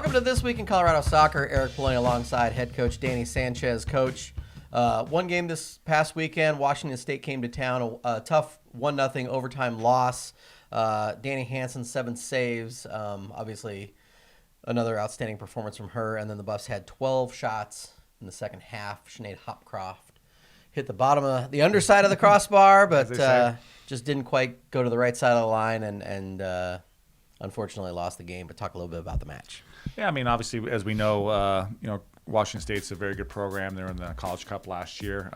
Welcome to This Week in Colorado Soccer. Eric Pulling alongside head coach Danny Sanchez. Coach, one game this past weekend, Washington State came to town, a tough 1-0 overtime loss. Danny Hansen, 7 saves. Obviously, another outstanding performance from her. And then the Buffs had 12 shots in the second half. Sinead Hopcroft hit the bottom of the underside of the crossbar, but just didn't quite go to the right side of the line and unfortunately lost the game. But talk a little bit about the match. Yeah, I mean, obviously, as we know, Washington State's a very good program. They were in the College Cup last year.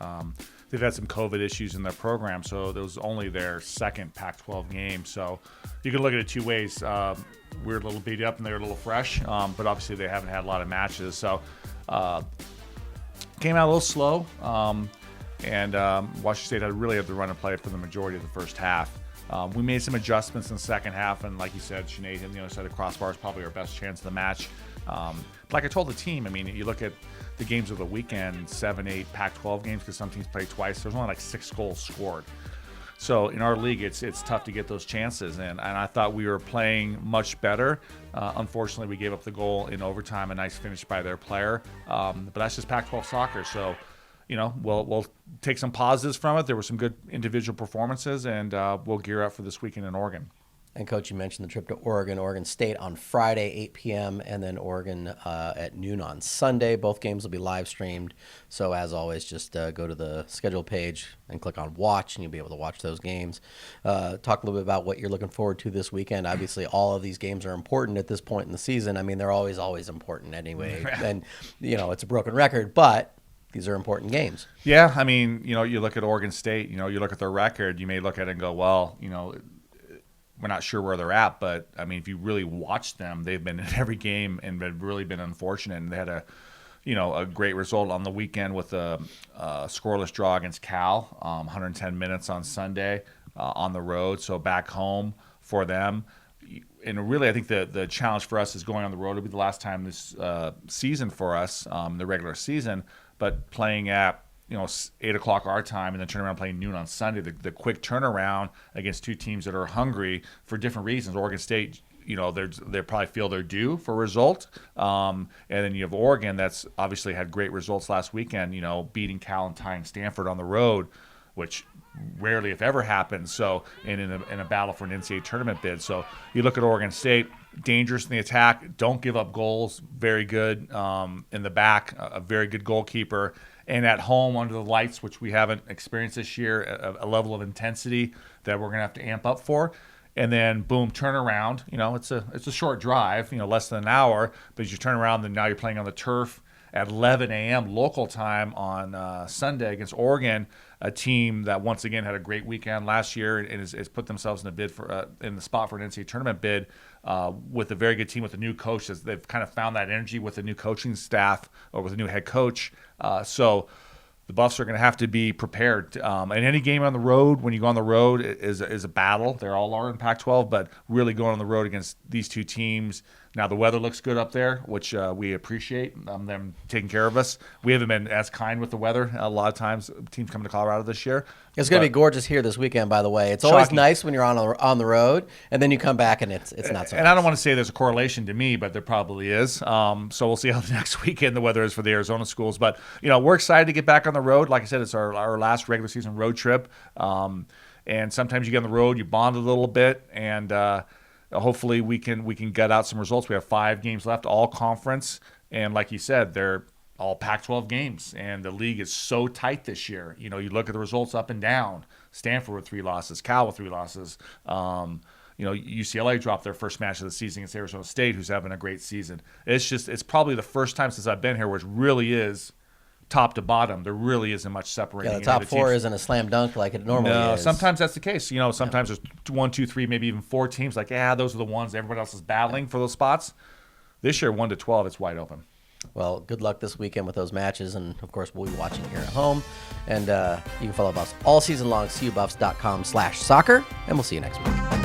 They've had some COVID issues in their program, so it was only their second Pac-12 game. So you can look at it two ways. We're a little beat up and they're a little fresh, but obviously they haven't had a lot of matches. So came out a little slow, and Washington State really had the run and play for the majority of the first half. We made some adjustments in the second half, and like you said, Sinead on the other side of the crossbar is probably our best chance of the match. Like I told the team, I mean, you look at the games of the weekend, 7, 8 Pac-12 games, because some teams play twice. There's only like 6 goals scored. So in our league, it's tough to get those chances, and I thought we were playing much better. Unfortunately, we gave up the goal in overtime, a nice finish by their player. But that's just Pac-12 soccer, so we'll take some positives from it. There were some good individual performances, and we'll gear up for this weekend in Oregon. And, Coach, you mentioned the trip to Oregon State on Friday, 8 p.m., and then Oregon at noon on Sunday. Both games will be live streamed. So, as always, just go to the schedule page and click on Watch, and you'll be able to watch those games. Talk a little bit about what you're looking forward to this weekend. Obviously, all of these games are important at this point in the season. I mean, they're always important anyway. And, it's a broken record, but these are important games. Yeah, I mean, you look at Oregon State, you look at their record, you may look at it and go, well, we're not sure where they're at, but I mean, if you really watch them, they've been in every game and really been unfortunate. And they had a great result on the weekend with a scoreless draw against Cal, 110 minutes on Sunday on the road. So back home for them. And really, I think the challenge for us is going on the road. It'll be the last time this season for us, the regular season, but playing at 8 o'clock our time, and then turn around playing noon on Sunday. The quick turnaround against two teams that are hungry for different reasons. Oregon State, they probably feel they're due for a result, and then you have Oregon that's obviously had great results last weekend. Beating Cal and tying Stanford on the road, which rarely, if ever, happens. So, and in a battle for an NCAA tournament bid. So you look at Oregon State, dangerous in the attack, don't give up goals, very good in the back, a very good goalkeeper. And at home under the lights, which we haven't experienced this year, a level of intensity that we're going to have to amp up for. And then, boom, turn around. It's a short drive, less than an hour. But as you turn around, then now you're playing on the turf at 11 a.m. local time on Sunday against Oregon, a team that once again had a great weekend last year and has put themselves in the bid for in the spot for an NCAA tournament bid with a very good team with a new coach. They've kind of found that energy with a new coaching staff or with a new head coach. So the Buffs are going to have to be prepared. And any game on the road, when you go on the road, is a battle. They all are in Pac-12, but really going on the road against these two teams. Now, the weather looks good up there, which we appreciate, them taking care of us. We haven't been as kind with the weather a lot of times, teams coming to Colorado this year. It's going to be gorgeous here this weekend, by the way. It's always nice when you're on the road, and then you come back and it's not so nice. I don't want to say there's a correlation to me, but there probably is. So we'll see how the next weekend the weather is for the Arizona schools. But, we're excited to get back on the road. Like I said, it's our last regular season road trip. And sometimes you get on the road, you bond a little bit, and hopefully we can get out some results. We have 5 games left, all conference, and like you said, they're all Pac-12 games, and the league is so tight this year. You look at the results up and down. Stanford with 3 losses, Cal with 3 losses. UCLA dropped their first match of the season against Arizona State, who's having a great season. It's probably the first time since I've been here where it really is top to bottom. There really isn't much separating. Yeah, the top 4 isn't a slam dunk like it normally is. Sometimes that's the case. Sometimes there's 1, 2, 3, maybe even 4 teams. Like, those are the ones everybody else is battling for those spots. This year, 1 to 12, it's wide open. Well, good luck this weekend with those matches, and of course, we'll be watching here at home. And you can follow Buffs all season long, cubuffs.com/soccer, and we'll see you next week.